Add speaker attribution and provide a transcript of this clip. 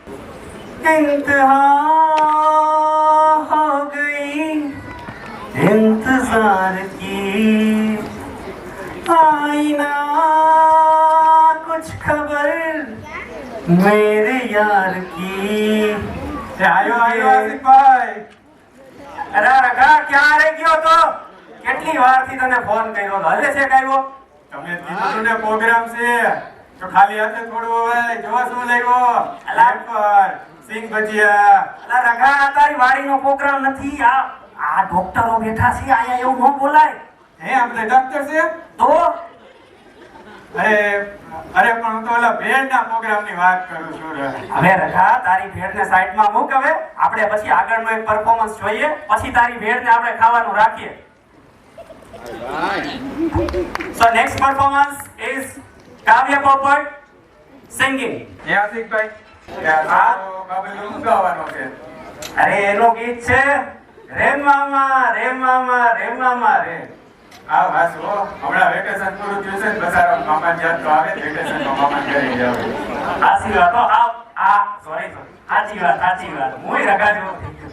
Speaker 1: इंतहा हो गई इंतजार की आईना कुछ खबर मेरे यार की
Speaker 2: આયો આસિફભાઈ.
Speaker 1: અરે રગા ક્યાં રહી ગયો તો કેટલી વારથી તને ફોન કર્યો તો હલે છે કાયો
Speaker 2: તમે કીધું ને પ્રોગ્રામ છે તો ખાલી હાથે થોડું હોય જોવા શું લાગ્યો લાઈટ પર સિંગ ભજીયા.
Speaker 1: અલા રગા તારી વાડીનો પ્રોગ્રામ નથી આ ડોક્ટરો બેઠા છે આયા એવું ન બોલાય
Speaker 2: હે આપણે ડોક્ટર છે
Speaker 1: તો
Speaker 2: અરે પણ હું તો ઓલા ભેળના પ્રોગ્રામની વાત કરું છું રે.
Speaker 1: હવે રગા તારી ભેળને સાઈડમાં મૂક હવે આપણે પછી આગળનો એક પરફોર્મન્સ જોઈએ પછી તારી ભેળને આપણે ખાવાનું રાખીએ. So next performance is Kavya Popat singing.
Speaker 2: હે આસિફભાઈ આ બાબલું શું ગાવાનો છે?
Speaker 1: અરે એનો ગીત છે રે મામા રે મામા રે મામા રે.
Speaker 2: આ વાસો હમણાં વેકેશન પૂરું થયું છે ને બસારો મામા જાત તો આવે વેકેશનમાં મામા ઘરે જાવ.
Speaker 1: સાચી વાત હો આ સોરી સાચી વાત હું રગા જેવો થઈ ગયો.